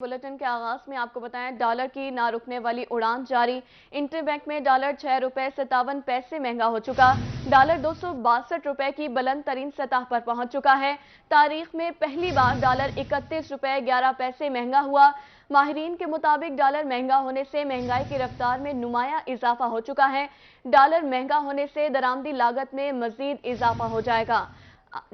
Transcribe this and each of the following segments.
Bulletin के आगाज में आपको बताएं, डॉलर की ना रुकने वाली उड़ान जारी। इंटरबैंक में डॉलर 6 रुपए 57 पैसे महंगा हो चुका। डॉलर 262 रुपए की बुलंद तरीन सतह पर पहुंच चुका है। तारीख में पहली बार डॉलर 31 रुपए 11 पैसे महंगा हुआ। माहिरीन के मुताबिक डॉलर महंगा होने से महंगाई की रफ्तार में नुमाया इजाफा हो चुका है। डॉलर महंगा होने से दरामदी लागत में मजीद इजाफा हो जाएगा।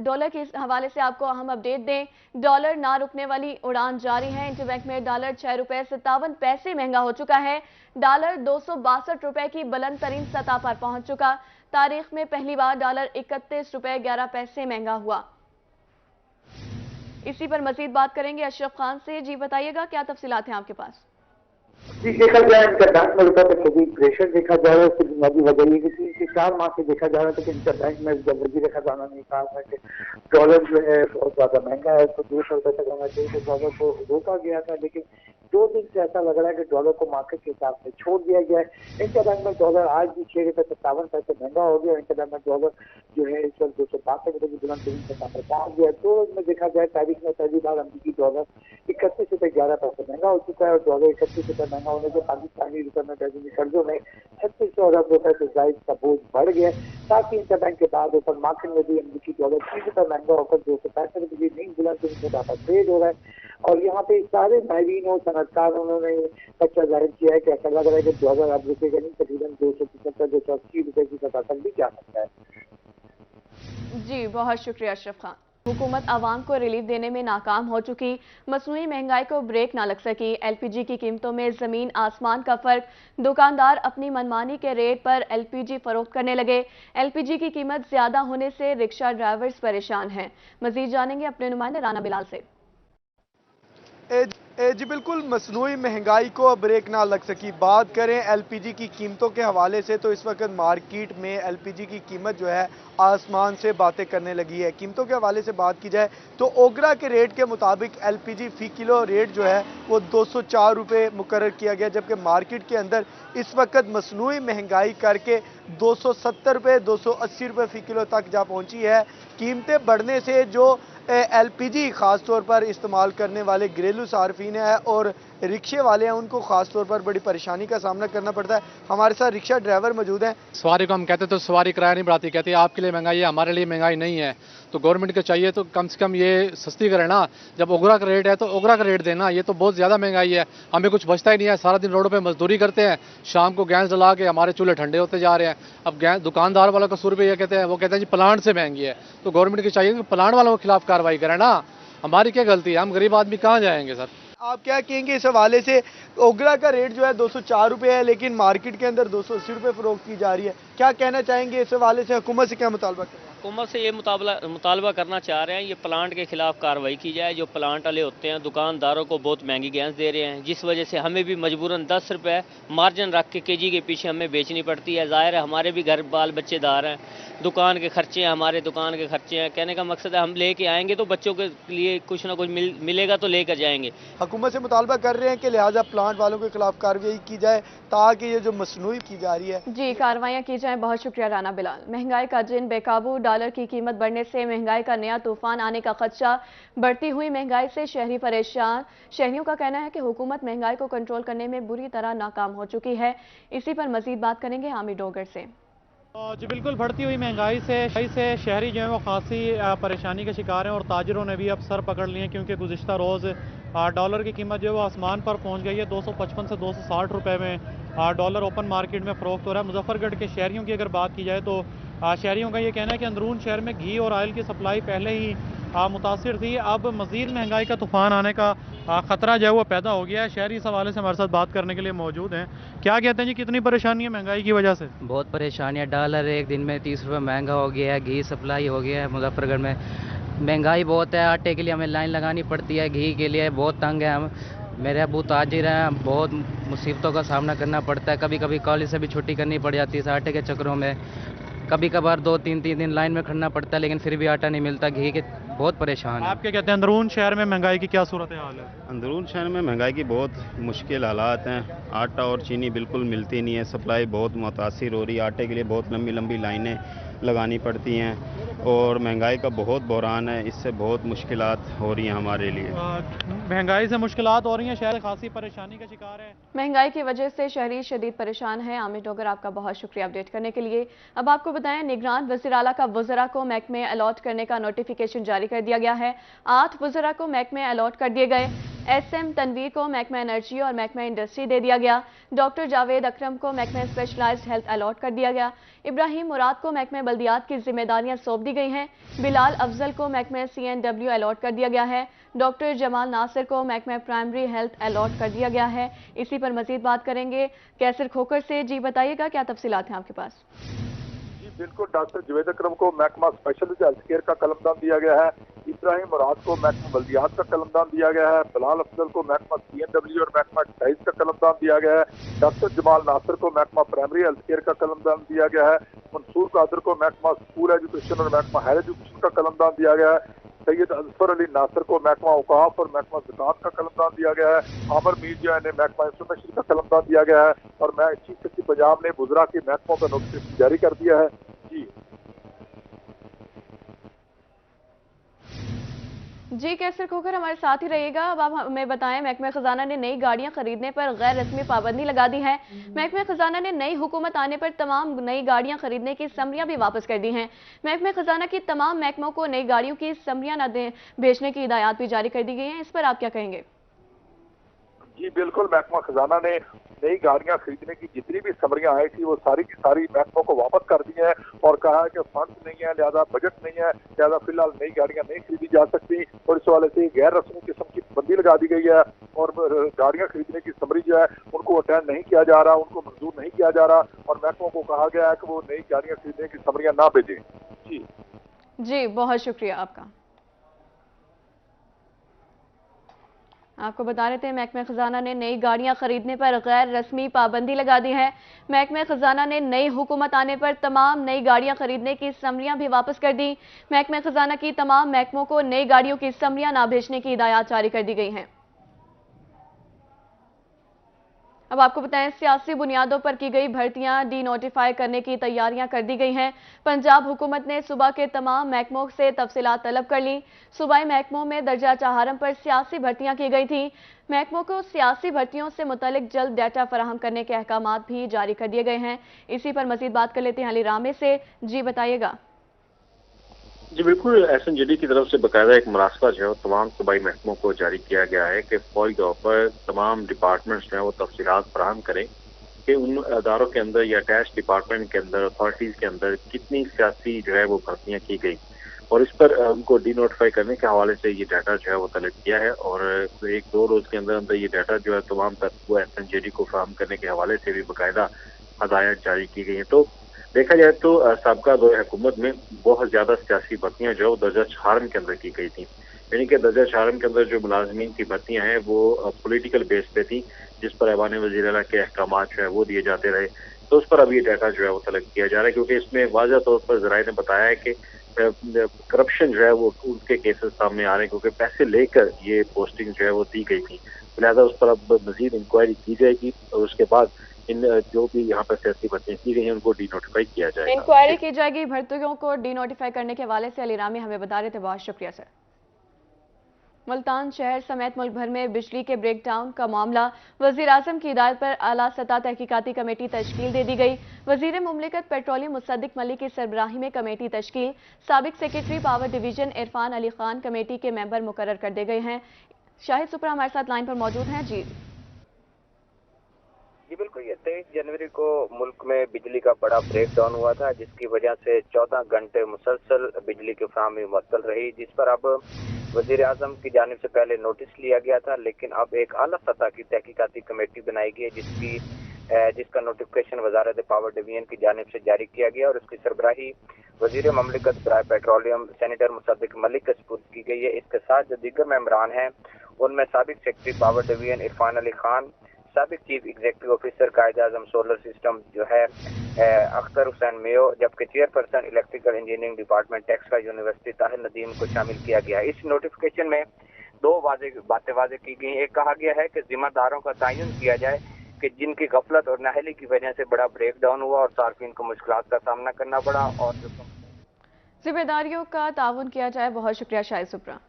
डॉलर के हवाले से आपको अहम अपडेट दें, डॉलर ना रुकने वाली उड़ान जारी है। इंटरबैंक में डॉलर 6 रुपए 57 पैसे महंगा हो चुका है। डॉलर 262 रुपए की बुलंद तरीन सतह पर पहुंच चुका। तारीख में पहली बार डॉलर 31 रुपए 11 पैसे महंगा हुआ। इसी पर मजीद बात करेंगे अशरफ खान से। जी बताइएगा, क्या तफसीलात हैं आपके पास? जी देखा जाए इंटरबैंक में रुपए पर शदीद प्रेशर देखा जा रहा है। उसकी बुनियादी वजह ये कि 3 से 4 माह से देखा जा रहा है कि इंटरबैंक में जब वजीर खजाना ने कहा था कि डॉलर जो है बहुत ज्यादा महंगा है, तो 200 रुपए तक होना चाहिए, तो डॉलर को रोका गया था। लेकिन 2 दिन से ऐसा लग रहा है कि डॉलर को मार्केट के हिसाब से छोड़ दिया गया है। इंटरबैंक में डॉलर आज भी 6 रुपए 57 पैसे महंगा हो गया। इंटरबैंक में डॉलर जो है इस वक्त 262 रुपए की बुलंद तरीन सतह पर पहुंच गया। 2 रोज में देखा जाए तारीख में पहली बार अमरीकी डॉलर 31 रुपए 11 पैसे महंगा हो चुका है और डॉलर 31 रुपए महंगा होने से पाकिस्तानी रुपए में बैरूनी कर्जों में 3600 अरब रुपए से जायद का बोझ बढ़ गया। साथ ही इंटरबैंक के बाद ओपन मार्केट में भी अमरीकी डॉलर 3 रुपए महंगा होकर 265 रुपए की नई बुलंद तरीन सतह पर ट्रेड हो रहा है। और यहाँ पे सारे माहिरीन और सनतकार उन्होंने सच्चा जाहिर किया है कि ऐसा लग रहा है कि डॉलर अब रुकेगा नहीं, तकरीबन 275 280 रुपए की सतह तक भी जा सकता है। जी बहुत शुक्रिया अशरफ खान। हुकूमत आवाम को रिलीफ देने में नाकाम हो चुकी। मसनूई महंगाई को ब्रेक ना लग सकी। एलपीजी की कीमतों में जमीन आसमान का फर्क। दुकानदार अपनी मनमानी के रेट पर एलपीजी फरोख्त करने लगे। एलपीजी की कीमत ज्यादा होने से रिक्शा ड्राइवर्स परेशान हैं। मजीद जानेंगे अपने नुमाइंदे राना बिलाल से। जी बिल्कुल, मसनूई महंगाई को ब्रेक ना लग सकी। बात करें एलपीजी की कीमतों के हवाले से तो इस वक्त मार्केट में एलपीजी की कीमत जो है आसमान से बातें करने लगी है। कीमतों के हवाले से बात की जाए तो ओगरा के रेट के मुताबिक एलपीजी फी किलो रेट जो है वो 204 रुपये मुकर्रर किया गया, जबकि मार्केट के अंदर इस वक्त मसनूई महंगाई करके 270 रुपये 280 रुपये फी किलो तक जा पहुंची है। कीमतें बढ़ने से जो एलपीजी खास तौर पर इस्तेमाल करने वाले घरेलू सार्फिन है और रिक्शे वाले हैं, उनको खास तौर पर बड़ी परेशानी का सामना करना पड़ता है। हमारे साथ रिक्शा ड्राइवर मौजूद हैं। सवारी को हम कहते तो सवारी किराया नहीं बढ़ाती, कहती है आपके लिए महंगाई है, हमारे लिए महंगाई नहीं है। तो गवर्नमेंट को चाहिए तो कम से कम ये सस्ती करे ना। जब ओगरा का रेट है तो ओगरा का रेट देना, ये तो बहुत ज़्यादा महंगाई है। हमें कुछ बचता ही नहीं है, सारा दिन रोडों पर मजदूरी करते हैं, शाम को गैस जला के हमारे चूल्हे ठंडे होते जा रहे हैं। अब गैस दुकानदार वालों का 100 रुपये ये कहते हैं, वो कहते हैं जी प्लांट से महंगी है। तो गवर्नमेंट को चाहिए कि प्लांट वालों के खिलाफ कार्रवाई करें ना। हमारी क्या गलती है, हम गरीब आदमी कहाँ जाएंगे सर। आप क्या कहेंगे इस हवाले से? ओगरा का रेट जो है 204 रुपये है, लेकिन मार्केट के अंदर 280 रुपये फरोख्त की जा रही है। क्या कहना चाहेंगे इस हवाले से? हुकूमत से क्या मुतालबा करें? हुकूमत से ये मुतालबा करना चाह रहे हैं ये प्लांट के खिलाफ कार्रवाई की जाए। जो प्लांट वाले होते हैं दुकानदारों को बहुत महंगी गैस दे रहे हैं, जिस वजह से हमें भी मजबूरन 10 रुपये मार्जिन रख के केजी के पीछे हमें बेचनी पड़ती है। ज़ाहिर है हमारे भी घर बाल बच्चेदार हैं, दुकान के खर्चे हैं, हमारे दुकान के खर्चे हैं। कहने का मकसद है हम लेके आएंगे तो बच्चों के लिए कुछ ना कुछ मिलेगा तो लेकर जाएंगे। हुकूमत से मुतालबा कर रहे हैं कि लिहाजा प्लांट वालों के खिलाफ कार्रवाई की जाए ताकि ये जो मसनूई की जा रही है जी कार्रवाइयाँ की जाएं। बहुत शुक्रिया राना बिलाल। महंगाई का जिन बेकाबू, डॉलर की कीमत बढ़ने से महंगाई का नया तूफान आने का खदशा। बढ़ती हुई महंगाई से शहरी परेशान। शहरियों का कहना है कि हुकूमत महंगाई को कंट्रोल करने में बुरी तरह नाकाम हो चुकी है। इसी पर मजीद बात करेंगे हामिद डोगर से। जी बिल्कुल, बढ़ती हुई महंगाई से शहरी जो है वो खासी परेशानी के शिकार हैं और ताजरों ने भी अब सर पकड़ लिए, क्योंकि गुज़िश्ता रोज़ डॉलर की कीमत जो है वो आसमान पर पहुंच गई है। 255 से 260 रुपए में डॉलर ओपन मार्केट में फ़रोख्त हो रहा है। मुजफ्फरगढ़ के शहरियों की अगर बात की जाए तो शहरियों का ये कहना है कि अंदरून शहर में घी और ऑयल की सप्लाई पहले ही मुतासिर थी, अब मज़ीद महंगाई का तूफ़ान आने का ख़तरा जो है वो पैदा हो गया है। शहरी इस हवाले से हमारे साथ बात करने के लिए मौजूद हैं। क्या कहते हैं जी, कितनी परेशानी है महंगाई की वजह से? बहुत परेशानी है। डॉलर एक दिन में 30 रुपये महंगा हो गया है। घी सप्लाई हो गया है मुजफ्फरगढ़ में, महंगाई बहुत है। आटे के लिए हमें लाइन लगानी पड़ती है, घी के लिए बहुत तंग है हम। मेरे अबू ताजिर हैं, बहुत मुसीबतों का सामना करना पड़ता है। कभी कभी कॉलेज से भी छुट्टी करनी पड़ जाती है आटे के चक्करों में। कभी कभार 2-3 दिन लाइन में खड़ना पड़ता है, लेकिन फिर भी आटा नहीं मिलता। घी के बहुत परेशान है। आप क्या कहते हैं, अंदरून शहर में महंगाई की क्या सूरत हाल है? अंदरून शहर में महंगाई की बहुत मुश्किल हालात हैं। आटा और चीनी बिल्कुल मिलती नहीं है, सप्लाई बहुत मुतासिर हो रही है। आटे के लिए बहुत लंबी लंबी लाइनें लगानी पड़ती हैं और महंगाई का बहुत बहरान है, इससे बहुत मुश्किलात हो रही हैं हमारे लिए। महंगाई से मुश्किलात हो रही हैं, शहर खासी परेशानी का शिकार है। महंगाई की वजह से शहरी शदीद परेशान है। आमिर डोगर, आपका बहुत शुक्रिया अपडेट करने के लिए। अब आपको बताएं, निगरान वज़ीर आला का वज़रा को महकमे अलॉट करने का नोटिफिकेशन जारी कर दिया गया है। 8 वज़रा को महकमे अलॉट कर दिए गए। SM तनवीर को महकमा एनर्जी और महकमा इंडस्ट्री दे दिया गया। डॉक्टर जावेद अकरम को महकमा स्पेशलाइज्ड हेल्थ अलॉट कर दिया गया। इब्राहिम मुराद को महकमा बल्दियात की जिम्मेदारियां सौंप दी गई हैं। बिलाल अफजल को महकमा CNW अलॉट कर दिया गया है। डॉक्टर जमाल नासिर को महकमा प्राइमरी हेल्थ अलॉट कर दिया गया है। इसी पर मजीद बात करेंगे कैसर खोखर से। जी बताइएगा, क्या तफसीलात हैं आपके पास? बिल्कुल, डॉक्टर जावेद अकरम को महकमा स्पेशलिस्ट हेल्थ केयर का कलमदान दिया गया है। इब्राहिम मुराद को महकमा बल्दियात का कलमदान दिया गया है। बिलाल अफजल को महकमा CNW और महकमा एक्साइज का कलमदान दिया गया है। डॉक्टर जमाल नासिर को महकमा प्राइमरी हेल्थ केयर का कलमदान दिया गया है। मंसूर कादर को महकमा स्कूल एजुकेशन और महकमा हायर एजुकेशन का कलमदान दिया गया है। सैयद अजफर अली नासिर को महकमा औकाफ और महकमा ज़कात का कलमदान दिया गया है। आमिर मीर ने महकमा इंफॉर्मेशन का कलमदान दिया गया है। और चीफ सेक्रेटरी पंजाब ने वज़रा के महकमों का नोटिफिकेशन जारी कर दिया है। जी कैसर खोखर, हमारे साथ ही रहिएगा। अब आप हमें बताएं, महकमा खजाना ने नई गाड़ियां खरीदने पर गैर रस्मी पाबंदी लगा दी है। महकमा खजाना ने नई हुकूमत आने पर तमाम नई गाड़ियां खरीदने की समरियां भी वापस कर दी हैं। महकमा खजाना की तमाम महकमों को नई गाड़ियों की समरियां न भेजने की हिदायत भी जारी कर दी गई हैं। इस पर आप क्या कहेंगे? जी बिल्कुल, महकमा खजाना ने नई गाड़ियां खरीदने की जितनी भी समरियां आई थी वो सारी की सारी महकमों को वापस कर दी है और कहा है कि फंड नहीं है, लिहाजा बजट नहीं है, लिहाजा फिलहाल नई गाड़ियां नहीं खरीदी जा सकती। और इस वाले से गैर रस्मी किस्म की पाबंदी लगा दी गई है और गाड़ियां खरीदने की समरी जो है उनको अटेंड नहीं किया जा रहा, उनको मंजूर नहीं किया जा रहा और महकमों को कहा गया है कि वो नई गाड़ियां खरीदने की समरियां ना भेजें। जी बहुत शुक्रिया आपका। आपको बता रहे थे, महकमा खजाना ने नई गाड़ियां खरीदने पर गैर रस्मी पाबंदी लगा दी है। महकमा खजाना ने नई हुकूमत आने पर तमाम नई गाड़ियां खरीदने की समरियां भी वापस कर दी। महकमा खजाना की तमाम महकमों को नई गाड़ियों की समरियां ना भेजने की हिदायत जारी कर दी गई हैं। अब आपको बताएं, सियासी बुनियादों पर की गई भर्तियां डी नोटिफाई करने की तैयारियां कर दी गई हैं। पंजाब हुकूमत ने सूबा के तमाम महकमों से तफसीलात तलब कर ली। सूबाई महकमों में दर्जा चहारम पर सियासी भर्तियां की गई थी। महकमों को सियासी भर्तियों से मुतल्लिक जल्द डाटा फराहम करने के अहकामात भी जारी कर दिए गए हैं। इसी पर मजीद बात कर लेते हैं अली रामे से। जी बताइएगा। जी बिल्कुल, SNJD की तरफ से बाकायदा एक मुनासबा जो है तमाम सूबाई महकमों को जारी किया गया है कि फौरी तौर पर तमाम डिपार्टमेंट्स जो है वो तफसीलात फराहम करें कि उन अदारों के अंदर या अटैच डिपार्टमेंट के अंदर अथॉरिटीज़ के अंदर कितनी सियासी जो है वो भर्तियाँ की गई और इस पर उनको डी नोटिफाई करने के हवाले से ये डाटा जो है वो तलब किया है और 1-2 रोज़ के अंदर अंदर ये डाटा जो है तमाम तक वो SNJD को फराहम करने के हवाले से भी बाकायदा हदायत जारी की गई हैं। तो देखा जाए तो साबका दौर हुकूमत में बहुत ज़्यादा सियासी भर्तियाँ जो है दर्जा चहारम के अंदर की गई थी, यानी कि दर्जा चहारम के अंदर जो मुलाजमीन की भर्तियाँ हैं वो पॉलिटिकल बेस पे थी, जिस पर ऐवान वज़ीर आला के अहकामात जो है वो दिए जाते रहे। तो उस पर अब ये डाटा जो है वो तलब किया जा रहा है क्योंकि इसमें वाज़ह तौर पर ज़राए ने बताया है कि करप्शन जो है वो उनके केसेस सामने आ रहे हैं क्योंकि पैसे लेकर ये पोस्टिंग जो है वो दी गई थी। लिहाजा उस पर अब मज़ीद इंक्वायरी की जाएगी और उसके बाद इन जो भी यहाँ पर सियासी भर्तियां की गई हैं उनको डी नोटिफाई किया जाएगा। इंक्वायरी की जाएगी। भर्तियों को डी नोटिफाई करने के हवाले से अली रामी हमें बता रहे थे। बहुत शुक्रिया सर। मुल्तान शहर समेत मुल्क भर में बिजली के ब्रेकडाउन का मामला, वजीर आजम की हिदायत पर आला सतह तहकीकाती कमेटी तश्कील दे दी गई। वजीर मुमलिकत पेट्रोलियम मुसद्दिक मलिक की सरबराही में कमेटी तश्कील। साबिक secretary power division Irfan Ali Khan committee के मेंबर मुकर्रर कर दिए गए हैं। शाहिद सुपरा हमारे साथ लाइन पर मौजूद हैं। जी बिल्कुल, ये 23 जनवरी को मुल्क में बिजली का बड़ा ब्रेकडाउन हुआ था जिसकी वजह से 14 घंटे मुसलसल बिजली की फराहमी मुअत्तल रही, जिस पर अब वजीर आजम की जानिब से पहले नोटिस लिया गया था, लेकिन अब एक आला सतह की तहकीकाती कमेटी बनाई गई है जिसका नोटिफिकेशन वजारत पावर डिवीजन की जानिब से जारी किया गया और उसकी सरबराही वजीर ममलिकत बराए पेट्रोलियम सेनेटर मुसद्दिक मलिक के सुपुर्द की गई है। इसके साथ जो दीगर मेंबरान हैं उनमें साबिक secretary power division Irfan Ali Khan, साबिक चीफ एग्जीक्यूटिव ऑफिसर कायद आजम सोलर सिस्टम जो है अख्तर हुसैन मेयो, जबकि chairperson electrical engineering department Taxila university Tahir Nadeem को शामिल किया गया। इस नोटिफिकेशन में 2 बातें वाज़ेह की गई। एक कहा गया है कि जिम्मेदारों का तयन किया जाए कि जिनकी गफलत और नाअहली की वजह से बड़ा ब्रेकडाउन हुआ और सार्फिन को मुश्किलात का सामना करना पड़ा। और जिम्मेदारियों का ताउन किया जाए। बहुत शुक्रिया शाहिद सुप्रा।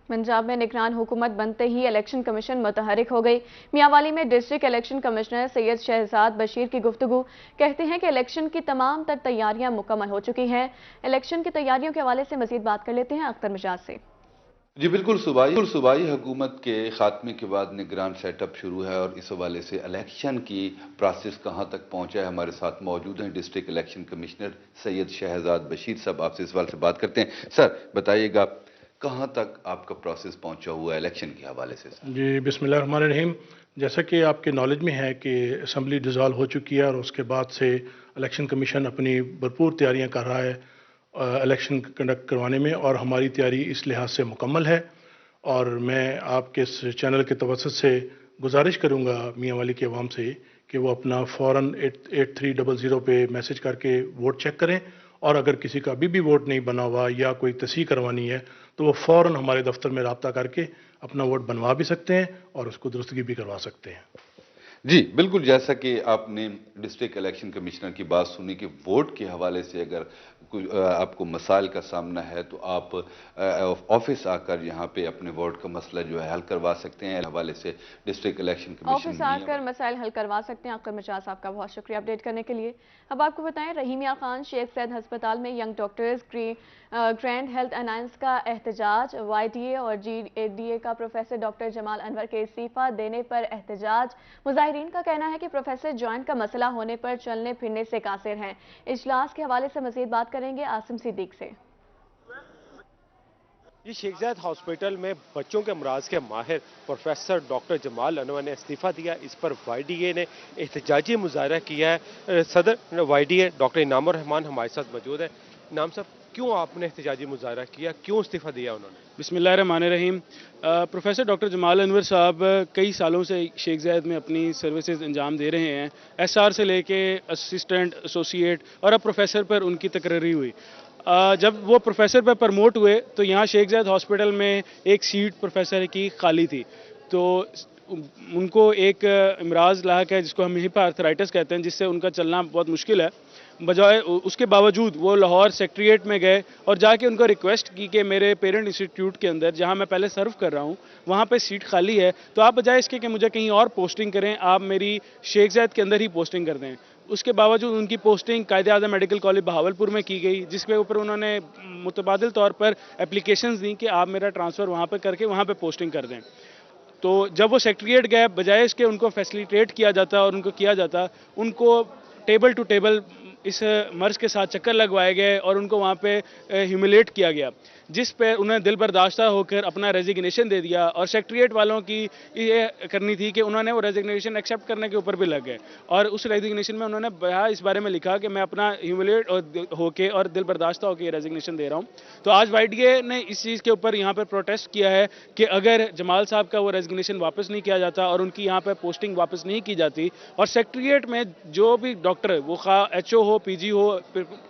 पंजाब में निगरान हुकूमत बनते ही इलेक्शन कमीशन मुतहरिक हो गई। मियांवाली में district election commissioner Syed Shahzad Bashir की गुफ्तगू। कहते हैं कि इलेक्शन की तमाम तर तैयारियां मुकम्मल हो चुकी हैं। इलेक्शन की तैयारियों के हवाले से मजीद बात कर लेते हैं अख्तर मिजाज से। जी बिल्कुल, सूबाई हुकूमत के खात्मे के बाद निगरान सेटअप शुरू है और इस हवाले से इलेक्शन की प्रोसेस कहां तक पहुंचा है। हमारे साथ मौजूद हैं district election commissioner Syed Shahzad Bashir साहब। आपसे इस सवाल से बात करते हैं। सर बताइएगा, कहां तक आपका प्रोसेस पहुंचा हुआ है इलेक्शन के हवाले से? जी बिस्मिल्लाहिर्रहमानिर्रहीम। जैसा कि आपके नॉलेज में है कि असम्बली डिज़ोल्व हो चुकी है और उसके बाद से इलेक्शन कमीशन अपनी भरपूर तैयारियां कर रहा है इलेक्शन कंडक्ट करवाने में, और हमारी तैयारी इस लिहाज से मुकम्मल है। और मैं आपके इस चैनल के तवसत से गुजारिश करूंगा मियांवाली के अवाम से कि वो अपना फ़ौरन 8300 पे मैसेज करके वोट चेक करें, और अगर किसी का अभी भी वोट नहीं बना हुआ या कोई तस्हीह करवानी है तो वो फ़ौरन हमारे दफ्तर में रब्ता करके अपना वोट बनवा भी सकते हैं और उसको दुरुस्तगी भी करवा सकते हैं। जी बिल्कुल, जैसा कि आपने डिस्ट्रिक्ट इलेक्शन कमिश्नर की बात सुनी कि वोट के हवाले से अगर कोई आपको मसाइल का सामना है तो आप ऑफिस आकर यहाँ पे अपने वोट का मसला जो है हल करवा सकते हैं। हवाले से डिस्ट्रिक्ट इलेक्शन कमीशन ऑफिस आकर मसाइल हल करवा सकते हैं। अख्तर मिजाज साहब का बहुत शुक्रिया अपडेट करने के लिए। अब आपको बताएं, रहीम यार खान शेख सैद अस्पताल में young doctors grand health alliance का एहतजाज। YDA और GADA का प्रोफेसर डॉक्टर जमाल अनवर के इस्तीफा देने पर एहतजाज। मुजाहिरीन का कहना है कि प्रोफेसर जॉइंट का मसला होने पर चलने फिरने से कासिर हैं। इजलास के हवाले से मजीद बात करेंगे आसिम सिद्दीक से। ये शेख ज़ायद हॉस्पिटल में बच्चों के अमराज के माहिर प्रोफेसर डॉक्टर जमाल अनवर ने इस्तीफा दिया। इस पर YDA ने एहतजाजी मुजाहरा किया है। सदर YDA डॉक्टर इनामुर रहमान हमारे साथ मौजूद है। इनाम साहब, क्यों आपने एहतजाजी मुजाहरा किया, क्यों इस्तीफा दिया उन्होंने? बिस्मिल्लाहिर्रहमानिर्रहीम। प्रोफेसर डॉक्टर जमाल अनवर साहब कई सालों से शेख ज़ायद में अपनी सर्विसेज अंजाम दे रहे हैं। SR से लेके असिस्टेंट, एसोसिएट और अब प्रोफेसर पर उनकी तकर्री हुई। जब वो प्रोफेसर पर प्रमोट हुए तो यहाँ शेख ज़ायद हॉस्पिटल में एक सीट प्रोफेसर की खाली थी, तो उनको एक इमराज लाहक है जिसको हम हिप आर्थराइटिस कहते हैं, जिससे उनका चलना बहुत मुश्किल है। बजाय उसके बावजूद वो लाहौर सेक्रेटेरिएट में गए और जाके उनको रिक्वेस्ट की कि मेरे पेरेंट इंस्टीट्यूट के अंदर जहां मैं पहले सर्व कर रहा हूं वहां पे सीट खाली है, तो आप बजाय इसके कि मुझे कहीं और पोस्टिंग करें, आप मेरी शेख ज़ायद के अंदर ही पोस्टिंग कर दें। उसके बावजूद उनकी पोस्टिंग कायदे-आज़म मेडिकल कॉलेज बहावलपुर में की गई, जिसके ऊपर उन्होंने मुतबादिल तौर पर एप्लीकेशंस दी कि आप मेरा ट्रांसफ़र वहाँ पर करके वहाँ पर पोस्टिंग कर दें। तो जब वो सेक्रेटेरिएट गए, बजाय इसके उनको फैसिलिटेट किया जाता और उनको किया जाता, उनको टेबल टू टेबल इस मर्ज के साथ चक्कर लगवाए गए और उनको वहाँ पे ह्यूमिलेट किया गया, जिस पे उन्हें दिल बर्दाश्ता होकर अपना रेजिग्नेशन दे दिया। और सेक्रेटेरिएट वालों की ये करनी थी कि उन्होंने वो रेजिग्नेशन एक्सेप्ट करने के ऊपर भी लग गए, और उस रेजिग्नेशन में उन्होंने इस बारे में लिखा कि मैं अपना ह्यूमिलेट होके और दिल बर्दाश्ता होकर रेजिग्नेशन दे रहा हूँ। तो आज YDA ने इस चीज़ के ऊपर यहाँ पर प्रोटेस्ट किया है कि अगर जमाल साहब का वो रेजिग्नेशन वापस नहीं किया जाता और उनकी यहाँ पर पोस्टिंग वापस नहीं की जाती, और सेक्रेटेरिएट में जो भी डॉक्टर, वो HO हो, PG हो,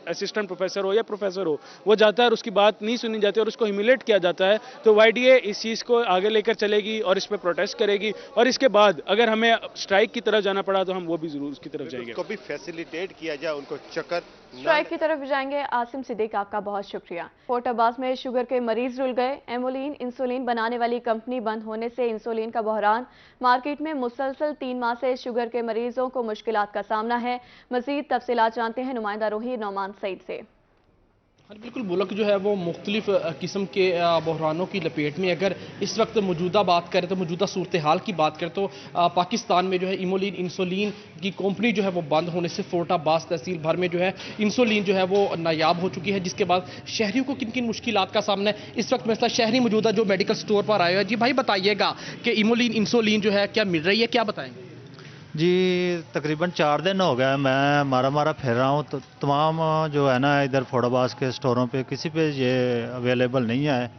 असिस्टेंट प्रोफेसर हो या प्रोफेसर हो, वो जाता है और उसकी बात नहीं सुनी जाती और उसको ह्यूमिलेट किया जाता है, तो YDA इस चीज़ को आगे लेकर चलेगी और इस पर प्रोटेस्ट करेगी। और इसके बाद अगर हमें स्ट्राइक की तरफ जाना पड़ा तो हम वो भी जरूर उसकी तरफ जाएंगे। उनको भी फैसिलिटेट किया जाए, उनको चक्कर स्ट्राइक की तरफ जाएंगे। आसिम सिद्दीक, आपका बहुत शुक्रिया। कोट अब्बास में शुगर के मरीज रुल गए। एमोलिन इंसुलिन बनाने वाली कंपनी बंद होने से इंसुलिन का बहरान। मार्केट में मुसलसल 3 माह से शुगर के मरीजों को मुश्किलात का सामना है। मजीद तफसीलात जानते हैं नुमाइंदा रोही नौमान सईद से। बिल्कुल, मुल्क जो है वो मुख्तलिफ किस्म के बहरानों की लपेट में। अगर इस वक्त मौजूदा बात करें तो मौजूदा सूरत हाल की बात करें तो पाकिस्तान में जो है इमोलिन इंसुलिन की कंपनी जो है वो बंद होने से कोट अब्बास तहसील भर में जो है इंसुलिन जो है वो नायाब हो चुकी है, जिसके बाद शहरियों को किन किन मुश्किलात का सामना है। इस वक्त मेरे साथ शहरी मौजूदा जो मेडिकल स्टोर पर आए हैं। जी भाई बताइएगा कि इमोलिन इंसुलिन जो है क्या मिल रही है, क्या बताएंगे? जी तकरीबन 4 दिन हो गया मैं मारा फिर रहा हूँ, तो तमाम जो है ना इधर फोड़ाबास के स्टोरों पे किसी पे ये अवेलेबल नहीं है।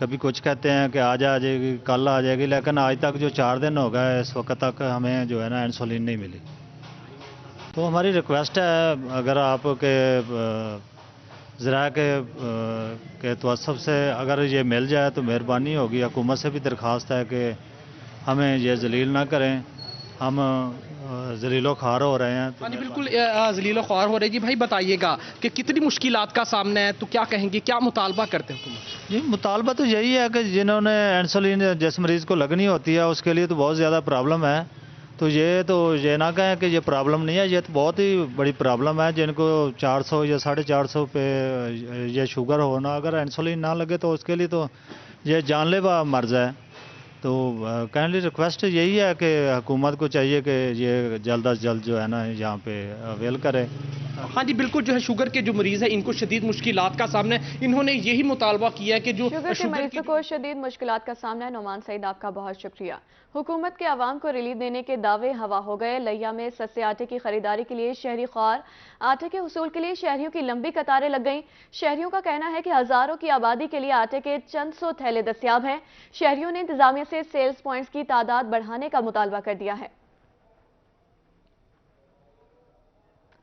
कभी कुछ कहते हैं कि आज आ जाएगी, कल आ जाएगी, लेकिन आज तक जो 4 दिन हो गए इस वक्त तक हमें जो है ना इंसुलिन नहीं मिली। तो हमारी रिक्वेस्ट है, अगर आपके ज़रा के तवस्सुफ से अगर ये मिल जाए तो मेहरबानी होगी। हुकूमत से भी दरख्वास्त है कि हमें ये जलील ना करें। हम ज़लीलो ख्वार हो रहे हैं। हाँ जी बिल्कुल ज़लीलो ख्वार हो रहे हैं। जी भाई बताइएगा कि कितनी मुश्किलात का सामना है, तो क्या कहेंगे, क्या मुतालबा करते हैं हुकूमत? जी मुतालबा तो यही है कि जिन्होंने इंसुलिन जिस मरीज़ को लगनी होती है उसके लिए तो बहुत ज़्यादा प्रॉब्लम है। तो ये ना कहें कि ये प्रॉब्लम नहीं है, ये तो बहुत ही बड़ी प्रॉब्लम है। जिनको 400 या 450 पे ये शुगर होना, अगर इंसुलिन ना लगे तो उसके लिए तो ये जानलेवा मर्ज है। तो काइंडली रिक्वेस्ट यही है कि हुकूमत को चाहिए कि ये जल्द अज जल्द जो है ना यहाँ पे अवेल करे। हाँ जी बिल्कुल, जो है शुगर के जो मरीज़ है इनको शदीद मुश्किलात का सामना है। इन्होंने यही मुतालबा किया है कि जो शुगर के मरीजों को शदीद मुश्किलात का सामना है। नोमान सईद आपका बहुत शुक्रिया। हुकूमत के आवाम को रिलीफ देने के दावे हवा हो गए। लिया में सस्ते आटे की खरीदारी के लिए शहरी ख्वार, आटे के हुसूल के लिए शहरियों की लंबी कतारें लग गईं। शहरियों का कहना है कि हजारों की आबादी के लिए आटे के चंद सौ थैले दस्तयाब हैं। शहरियों ने इंतजामिया से सेल्स पॉइंट्स की तादाद बढ़ाने का मुतालबा कर दिया है।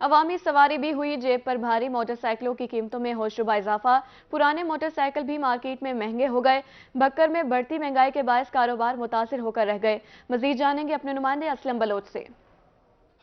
अवामी सवारी भी हुई जेब पर भारी। मोटरसाइकिलों की कीमतों में होशरुबा इजाफा। पुराने मोटरसाइकिल भी मार्केट में महंगे हो गए। बक्कर में बढ़ती महंगाई के बायस कारोबार मुतासिर होकर रह गए। मजीद जानेंगे अपने नुमाइंदे असलम बलोच से।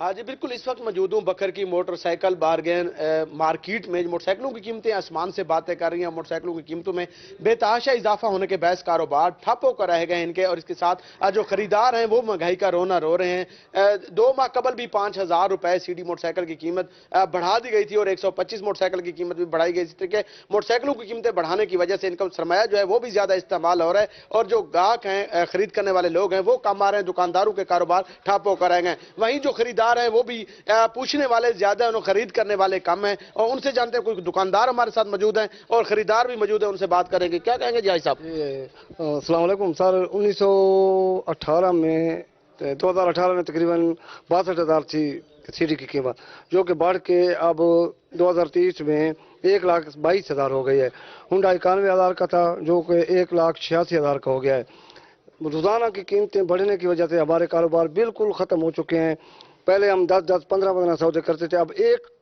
हाँ जी बिल्कुल, इस वक्त मौजूद हूँ बकर की मोटरसाइकिल बारगेन मार्केट में। मोटरसाइकिलों की कीमतें आसमान से बातें कर रही हैं। मोटरसाइकिलों की कीमतों में बेतहाशा इजाफा होने के बायस कारोबार ठप होकर रह गए इनके, और इसके साथ जो खरीदार हैं वो महंगाई का रोना रो रहे हैं। 2 माह कबल भी 5000 रुपए सीडी मोटरसाइकिल की कीमत बढ़ा दी गई थी और 125 मोटरसाइकिल की कीमत भी बढ़ाई गई। इस तरीके मोटरसाइकिलों की कीमतें बढ़ाने की वजह से इनका सरमाया जो है वो भी ज्यादा इस्तेमाल हो रहा है, और जो गाहक हैं, खरीद करने वाले लोग हैं, वो कम आ रहे हैं। दुकानदारों के कारोबार ठप होकर रह गए। वहीं जो खरीदार हैं वो भी पूछने वाले ज्यादा हैं, खरीद करने वाले कम हैं। और उनसे जानते हैं, कोई दुकानदार हमारे साथ मौजूद हैं और खरीदार भी मौजूद हैं, उनसे बात करेंगे। क्या कहेंगे जी साहब? अस्सलाम वालेकुम सर। 1918 में 2018 में तकरीबन 62,000 थी सीडी की कीमत, जो कि बढ़ के अब 2023 में 1,22,000 हो गई है। हुंडा 91,000 का था, जो कि 1,86,000 का हो गया है। रोजाना की कीमतें बढ़ने की वजह से हमारे कारोबार बिल्कुल खत्म हो चुके हैं। पहले हम 10-10, 15-15 सौदे करते थे, अब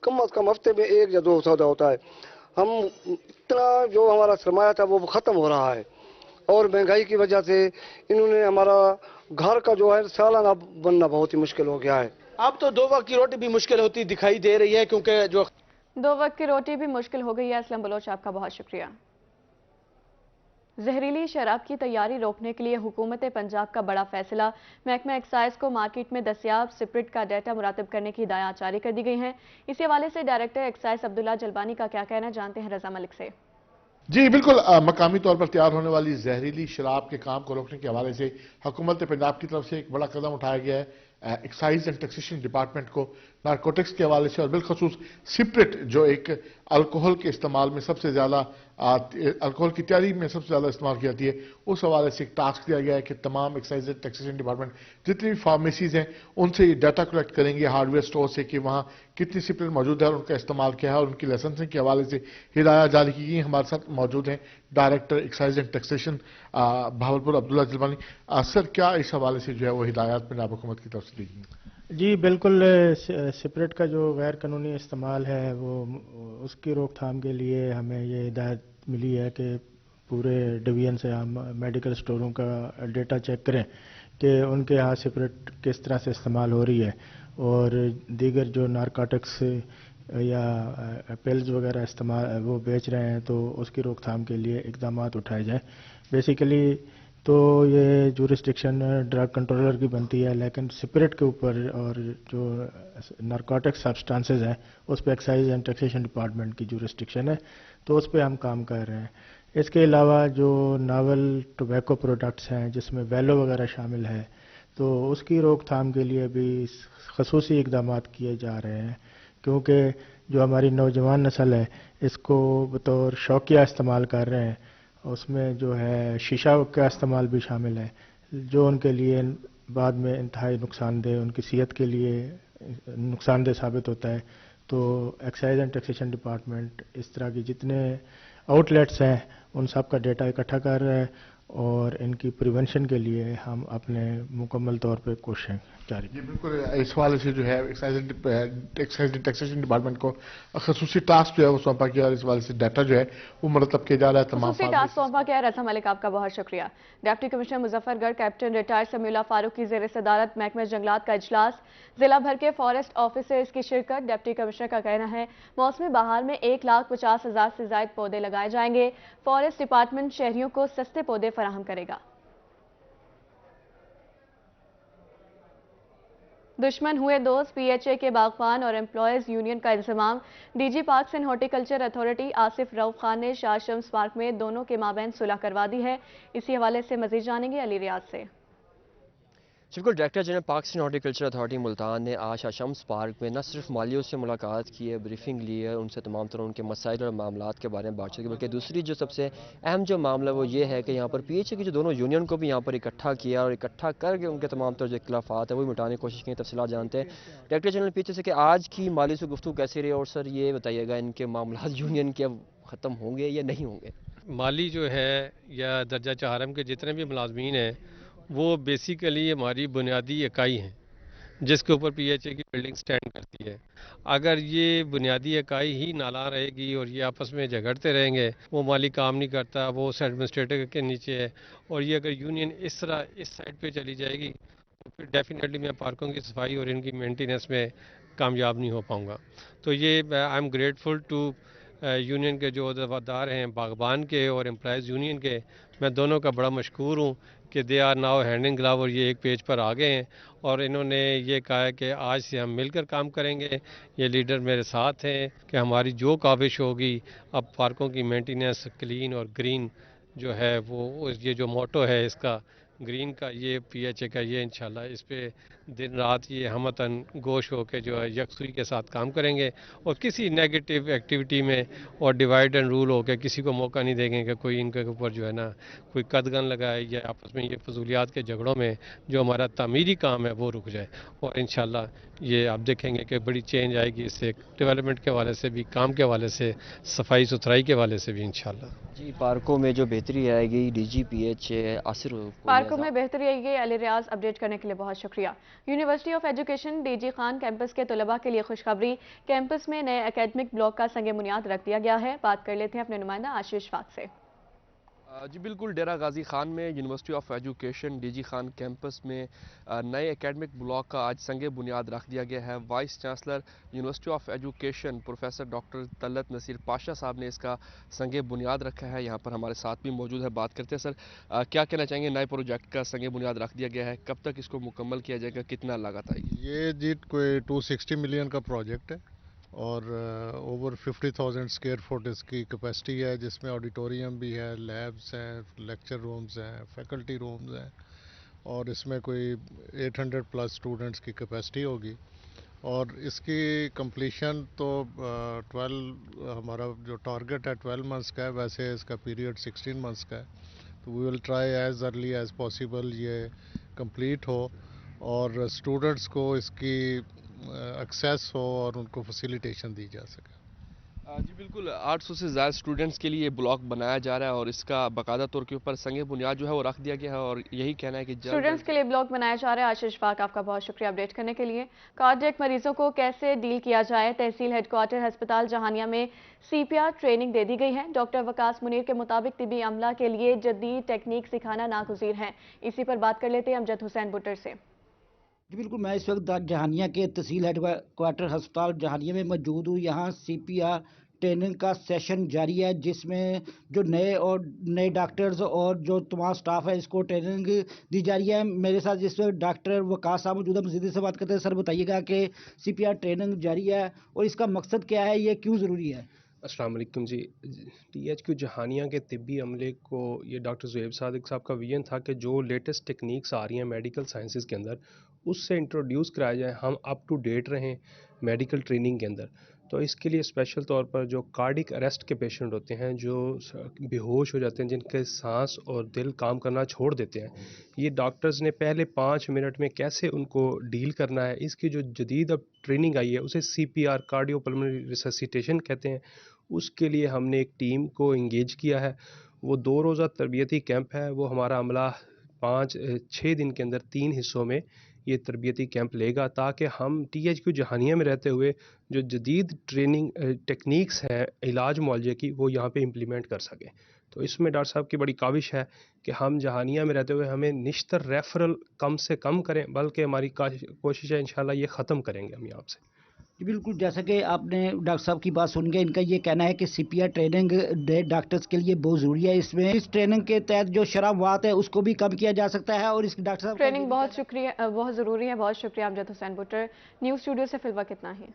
कम अज कम हफ्ते में 1 या 2 सौदा होता है। हम इतना जो हमारा सरमाया था वो खत्म हो रहा है, और महंगाई की वजह से इन्होंने हमारा घर का जो है सालाना बनना बहुत ही मुश्किल हो गया है। अब तो 2 वक्त की रोटी भी मुश्किल होती दिखाई दे रही है, क्योंकि जो 2 वक्त की रोटी भी मुश्किल हो गई है। असलम बलोच आपका बहुत शुक्रिया। जहरीली शराब की तैयारी रोकने के लिए हुकूमत पंजाब का बड़ा फैसला। महकमा एक्साइज को मार्केट में दस्तयाब स्प्रिट का डाटा मुरातब करने की हिदायत जारी कर दी गई हैं। इसी हवाले से डायरेक्टर एक्साइज अब्दुल्ला जलबानी का क्या कहना, जानते हैं रजा मलिक से। जी बिल्कुल, मकामी तौर पर तैयार होने वाली जहरीली शराब के काम को रोकने के हवाले से हुकूमत पंजाब की तरफ से एक बड़ा कदम उठाया गया है। एक्साइज एंड टैक्सेशन डिपार्टमेंट को नारकोटिक्स के हवाले से और बिलखसूस सिप्रिट, जो एक अल्कोहल के इस्तेमाल में सबसे ज़्यादा अल्कोहल की तैयारी में सबसे ज़्यादा इस्तेमाल की जाती है, उस हवाले से एक टास्क दिया गया है कि तमाम एक्साइज एंड टैक्सेशन डिपार्टमेंट जितनी भी फार्मेसीज हैं उनसे ये डाटा कलेक्ट करेंगे हार्डवेयर स्टोर से कि वहाँ कितनी सिप्रिट मौजूद है और उनका इस्तेमाल क्या है, और उनकी लाइसेंसिंग के हवाले से हिदायत जारी की गई। हमारे साथ मौजूद हैं director excise and taxation Bahawalpur Abdullah Jalbani. Sir, क्या इस हवाले से जो है वो हिदायत पंजाब हुकूमत की तरफ से दी गई? जी बिल्कुल, सिपरेट का जो गैर कानूनी इस्तेमाल है वो उसकी रोकथाम के लिए हमें ये हिदायत मिली है कि पूरे डिवीजन से हम मेडिकल स्टोरों का डेटा चेक करें कि उनके यहाँ सिपरेट किस तरह से इस्तेमाल हो रही है, और दीगर जो नारकोटिक्स या पिल्स वगैरह इस्तेमाल वो बेच रहे हैं तो उसकी रोकथाम के लिए इकदाम उठाए जाएँ। बेसिकली तो ये जुरिस्डिक्शन ड्रग कंट्रोलर की बनती है, लेकिन सिपरेट के ऊपर और जो नारकोटिक सब्सटेंसेस हैं उस पर एक्साइज एंड टैक्सेशन डिपार्टमेंट की जुरिस्डिक्शन है, तो उस पर हम काम कर रहे हैं। इसके अलावा जो नावल टोबैको प्रोडक्ट्स हैं जिसमें वैलो वगैरह शामिल है, तो उसकी रोकथाम के लिए भी खसूसी इकदाम किए जा रहे हैं, क्योंकि जो हमारी नौजवान नस्ल है इसको बतौर शौकिया इस्तेमाल कर रहे हैं। उसमें जो है शीशा का इस्तेमाल भी शामिल है, जो उनके लिए बाद में इंतहाई नुकसानदेह, उनकी सेहत के लिए नुकसानदेह साबित होता है। तो एक्साइज एंड टैक्सेशन डिपार्टमेंट इस तरह की जितने आउटलेट्स हैं उन सब का डेटा इकट्ठा कर रहा है और इनकी प्रिवेंशन के लिए हम अपने मुकम्मल तौर पे कोशिशें जारी जी बिल्कुल, इस हवाले से जो है एक्साइज एंड टैक्सेशन डिपार्टमेंट को खसूसी टास्क जो है वो सौंपा गया और इस हवाले से डाटा जो है वो मरतब किया जा रहा है तमाम खसूसी टास्क सौंपा गया। रज़ा मलिक आपका बहुत शुक्रिया। Deputy commissioner Muzaffargarh captain retired Samiullah Farooq की ज़ेर सदारत महकमे जंगलात का इजलास, जिला भर के फॉरेस्ट ऑफिसर्स की शिरकत। डिप्टी कमिश्नर का कहना है मौसमी बहार में 1,50,000 से ज्यादा पौधे लगाए जाएंगे। फॉरेस्ट डिपार्टमेंट शहरियों को सस्ते पौधे फराहम करेगा। दुश्मन हुए दोस्त पीएचए के बागबान और एम्प्लॉयज यूनियन का इंतजाम। DG parks and horticulture authority Asif Rauf Khan ने शाह शम्स पार्क में दोनों के माबैन सुलह करवा दी है। इसी हवाले से मजीद जानेंगे अली रियाज से। बिल्कुल, director general parks and horticulture authority Multan ने आज शाह शम्स पार्क में न सिर्फ मालियों से मुलाकात की है, ब्रीफिंग ली है, उनसे तमाम तरह उनके मसाइल और मामलात के बारे में बातचीत की, बल्कि दूसरी जो सबसे अहम जो मामला वो ये है कि यहाँ पर पीएचए की जो दोनों यूनियन को भी यहाँ पर इकट्ठा किया और इकट्ठा करके उनके तमाम तरह जो इख्तिलाफात है वो मिटाने की कोशिश की। तफसीलात जानते हैं डायरेक्टर जनरल पीएचए से कि आज की माली से गुफ्तगू कैसी रही, और सर ये बताइएगा इनके मामला यूनियन के अब ख़त्म होंगे या नहीं होंगे? माली जो है या दर्जा 4 के जितने भी मुलाजमीन हैं वो बेसिकली हमारी बुनियादी इकाई हैं जिसके ऊपर पीएचए की बिल्डिंग स्टैंड करती है। अगर ये बुनियादी इकाई ही नाला रहेगी और ये आपस में झगड़ते रहेंगे, वो माली काम नहीं करता, वो उस एडमिनिस्ट्रेटर के नीचे है, और ये अगर यूनियन इस तरह इस साइड पे चली जाएगी तो फिर डेफिनेटली मैं पार्कों की सफाई और इनकी मेंटेनेंस में कामयाब नहीं हो पाऊँगा। तो ये I am grateful to union के जो वफादार हैं बागबान के और एम्प्लॉयज़ यूनियन के, मैं दोनों का बड़ा मशकूर हूँ कि they are now hand in glove और ये एक पेज पर आ गए हैं और इन्होंने ये कहा है कि आज से हम मिलकर काम करेंगे। ये लीडर मेरे साथ हैं कि हमारी जो काविश होगी अब पार्कों की मेंटेनेंस क्लीन और ग्रीन जो है वो ये जो मोटो है इसका ग्रीन का, ये पीएचए का, ये इंशाल्लाह इस पे दिन रात ये हमतन गोश होकर जो है यकसुई के साथ काम करेंगे और किसी नेगेटिव एक्टिविटी में और डिवाइड एंड रूल होकर किसी को मौका नहीं देंगे कि कोई इनके ऊपर जो है ना कोई कदगन लगाए या आपस में ये फजूलियात के झगड़ों में जो हमारा तामीरी काम है वो रुक जाए। और इंशाल्लाह ये आप देखेंगे कि बड़ी चेंज आएगी इससे, डेवलपमेंट के हवाले से भी, काम के हवाले से, सफाई सुथराई के हवाले से भी इंशाल्लाह। जी, पार्कों में जो बेहतरी आएगी, डीजीपीएचए आसिर पार्कों में बेहतरी आएगी। अली रियाज अपडेट करने के लिए बहुत शुक्रिया। University of education DG Khan campus के तलबा के लिए खुशखबरी, कैंपस में नए एकेडमिक ब्लॉक का संग बुनियाद रख दिया गया है। बात कर लेते हैं अपने नुमाइंदा आशीष फाक से। जी बिल्कुल, डेरा गाजी खान में university of education DG Khan campus में नए एकेडमिक ब्लॉक का आज संग बुनियाद रख दिया गया है। Vice chancellor university of education professor doctor Talat Naseer Pasha साहब ने इसका संग बुनियाद रखा है। यहाँ पर हमारे साथ भी मौजूद है, बात करते हैं। सर, क्या कहना चाहेंगे, नए प्रोजेक्ट का संग बुनियाद रख दिया गया है, कब तक इसको मुकम्मल किया जाएगा, कितना लागत आएगी? ये जी कोई 260 मिलियन का प्रोजेक्ट है और ओवर 50,000 स्क्वायर फुट इसकी कैपेसिटी है, जिसमें ऑडिटोरियम भी है, लैब्स हैं, लेक्चर रूम्स हैं, फैकल्टी रूम्स हैं और इसमें कोई 800 प्लस स्टूडेंट्स की कैपेसिटी होगी। और इसकी कंप्लीशन तो 12 हमारा जो टारगेट है 12 मंथ्स का है, वैसे इसका पीरियड 16 मंथ्स का है। तो we will try as early as possible ये कंप्लीट हो और स्टूडेंट्स को इसकी एक्सेस हो और उनको फैसिलिटेशन दी जा सके। जी बिल्कुल, 800 से ज़्यादा स्टूडेंट्स के लिए ब्लॉक बनाया जा रहा है और इसका बाकायदा तौर के ऊपर संग बुनियाद जो है वो रख दिया गया है और यही कहना है कि स्टूडेंट्स के लिए ब्लॉक बनाया जा रहा है। आशीष फाक, आपका बहुत शुक्रिया अपडेट करने के लिए। कार्डियक मरीजों को कैसे डील किया जाए, तहसील हेडक्वार्टर अस्पताल जहानिया में CPR ट्रेनिंग दे दी गई है। डॉक्टर वकास मुनीर के मुताबिक तिबी अमला के लिए जदीद टेक्निक सिखाना नागुज़ीर है। इसी पर बात कर लेते हैं अमजद हुसैन बुटर से। जी बिल्कुल, मैं इस वक्त जहानिया के तहसील हेडक्वार्टर अस्पताल जहानिया में मौजूद हूँ। यहाँ CPR ट्रेनिंग का सेशन जारी है जिसमें जो नए डॉक्टर्स और जो तमाम स्टाफ है इसको ट्रेनिंग दी जा रही है। मेरे साथ इस वक्त डॉक्टर वकास साहब मौजूद है, मजीद से बात करते हैं। सर, बताइएगा कि CPR ट्रेनिंग जारी है और इसका मकसद क्या है, ये क्यों ज़रूरी है? अस्सलाम वालेकुम जी। THQ जहानिया के तिब्बी अमले को ये डॉक्टर ज़ुहैब सादिक साहब का विजन था कि जो लेटेस्ट टेक्निक्स आ रही हैं मेडिकल साइंसेज के अंदर उससे इंट्रोड्यूस कराया जाए, हम अप टू डेट रहें मेडिकल ट्रेनिंग के अंदर। तो इसके लिए स्पेशल तौर पर जो कार्डिक अरेस्ट के पेशेंट होते हैं, जो बेहोश हो जाते हैं, जिनके सांस और दिल काम करना छोड़ देते हैं, ये डॉक्टर्स ने पहले 5 मिनट में कैसे उनको डील करना है, इसकी जो जदीद अब ट्रेनिंग आई है उसे CPR कार्डियोपल्मोनरी रिससिटेशन कहते हैं। उसके लिए हमने एक टीम को इंगेज किया है وہ 2 روزہ تربیتی کیمپ ہے، وہ ہمارا عملہ 5-6 دن کے اندر 3 حصوں میں یہ تربیتی کیمپ لے گا، تاکہ ہم ٹی ایچ کیو جہانیہ میں رہتے ہوئے جو جدید ٹریننگ ٹیکنیکس ہیں علاج معالجے کی وہ یہاں پہ امپلیمنٹ کر سکیں۔ تو اس میں ڈاکٹر صاحب کی بڑی کاوش ہے کہ ہم جہانیہ میں رہتے ہوئے ہمیں نشتر ریفرل کم سے کم کریں، بلکہ ہماری کوشش ہے انشاءاللہ یہ ختم کریں گے ہم یہاں سے۔ جی بالکل، جیسا کہ آپ نے ڈاکٹر صاحب کی بات سن کے ان کا یہ کہنا ہے کہ سی پی آر ٹریننگ ڈاکٹرز کے لیے بہت ضروری ہے، اس میں اس ٹریننگ کے تحت جو شرابات ہے اس کو بھی کم کیا جا سکتا ہے، اور اس ڈاکٹر صاحب ٹریننگ بہت ضروری ہے۔ بہت شکریہ امجد حسین بٹر۔ نیوز اسٹوڈیو سے فی الوقت اتنا ہی۔